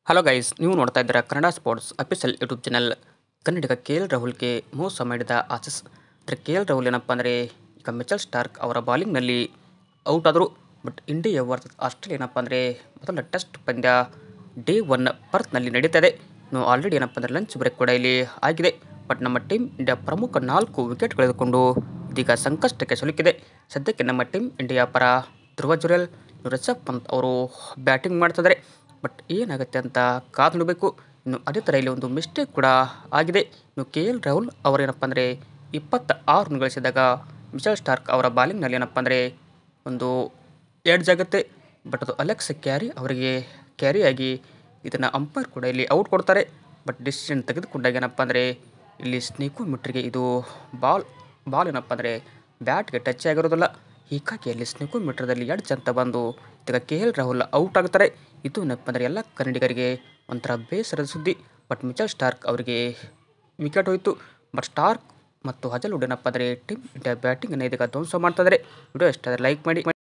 Hello guys, ನೀವು ನೋಡ್ತಾ ಇದ್ದೀರಾ Kannada sports official YouTube channel. Kannadiga KL ರಾಹುಲ್ಗೆ ಮೋಸ ಮಾಡಿದ ಆಸೀಸ್. KL ರಾಹುಲ್ ಏನಪ್ಪ ಅಂದರೆ ಈಗ ಮಿಚೆಲ್ ಸ್ಟಾರ್ಕ್ ಅವರ ಬಾಲಿಂಗ್ನಲ್ಲಿ ಔಟ್ ಆದರು. ಬಟ್ ಇಂಡಿಯಾ ವರ್ಸಸ್ ಆಸ್ಟ್ರೇಲಿಯಾ ಏನಪ್ಪ ಅಂದರೆ ಮೊದಲ ಟೆಸ್ಟ್ ಪಂದ್ಯ ಡೇ 1 ಪರ್ತ್ನಲ್ಲಿ ನಡೀತದೆ. ಇನ್ನು ಆಲ್ರೆಡಿ ಏನಪ್ಪ ಅಂದರೆ ಲಂಚ್ ಬ್ರೇಕ್ ಕೂಡ ಇಲ್ಲಿ ಆಗಿದೆ. ಬಟ್ ನಮ್ಮ ಟೀಮ್ ಇಂಡಿಯಾ ಪ್ರಮುಖ 4 ವಿಕೆಟ್ ಕಳೆದುಕೊಂಡು ಇದೀಗ ಸಂಕಷ್ಟಕ್ಕೆ ಸಿಲುಕಿದೆ. ಸದ್ಯಕ್ಕೆ ನಮ್ಮ ಟೀಮ್ ಇಂಡಿಯಾ ಪರ ಧ್ರುವ ಜುರೇಲ್, ರಿಷಬ್ ಪಂತ್ ಅವರು ಬ್ಯಾಟಿಂಗ್ ಮಾಡ್ತಿದ್ದಾರೆ. ಬಟ್ ಏನಾಗುತ್ತೆ ಅಂತ ಕಾದು ನೋಡಬೇಕು. ಇನ್ನು ಅದೇ ಥರ ಇಲ್ಲಿ ಒಂದು ಮಿಸ್ಟೇಕ್ ಕೂಡ ಆಗಿದೆ. ಇನ್ನು KL ರಾಹುಲ್ ಅವರೇನಪ್ಪ ಅಂದರೆ 26 ರನ್ ಗಳಿಸಿದಾಗ ಮಿಚೆಲ್ ಸ್ಟಾರ್ಕ್ ಅವರ ಬಾಲಿಂಗ್ನಲ್ಲಿ ಏನಪ್ಪ ಅಂದರೆ ಒಂದು ಎಡ್ಜ್ ಆಗುತ್ತೆ. ಬಟ್ ಅದು ಅಲೆಕ್ಸ್ ಕ್ಯಾರಿ ಅವರಿಗೆ ಕ್ಯಾರಿಯಾಗಿ ಇದನ್ನು ಅಂಪೈರ್ ಕೂಡ ಇಲ್ಲಿ ಔಟ್ ಕೊಡ್ತಾರೆ. ಬಟ್ ಡಿಸಿಷನ್ ತೆಗೆದುಕೊಂಡಾಗ ಏನಪ್ಪ ಅಂದರೆ ಇಲ್ಲಿ ಸ್ನೇಕು ಮೀಟ್ರಿಗೆ ಇದು ಬಾಲ್ ಏನಪ್ಪ ಅಂದರೆ ಬ್ಯಾಟ್ಗೆ ಟಚ್ ಆಗಿರೋದಿಲ್ಲ. ಹೀಗಾಗಿ ಅಲ್ಲಿ ಸ್ನೇಕು ಮೀಟರ್ದಲ್ಲಿ ಎಡ್ಜ್ ಅಂತ ಬಂದು ಈಗ KL ರಾಹುಲ್ ಔಟ್ ಆಗ್ತಾರೆ. ಇದು ಏನಪ್ಪ ಅಂದರೆ ಎಲ್ಲ ಕನ್ನಡಿಗರಿಗೆ ಒಂಥರ ಬೇಸರದ ಸುದ್ದಿ. ಬಟ್ ಮಿಚೆಲ್ ಸ್ಟಾರ್ಕ್ ಅವರಿಗೆ ವಿಕೆಟ್ ಹೋಯಿತು. ಬಟ್ ಸ್ಟಾರ್ಕ್ ಮತ್ತು ಹಜಲ್ವುಡ್ ಏನಪ್ಪ ಅಂದರೆ ಟೀಮ್ ಇಂಡಿಯಾ ಬ್ಯಾಟಿಂಗನ್ನು ಇದೀಗ ಧ್ವಂಸ ಮಾಡ್ತಿದ್ದಾರೆ. ವಿಡಿಯೋ ಇಷ್ಟ ಆದರೆ ಲೈಕ್ ಮಾಡಿ.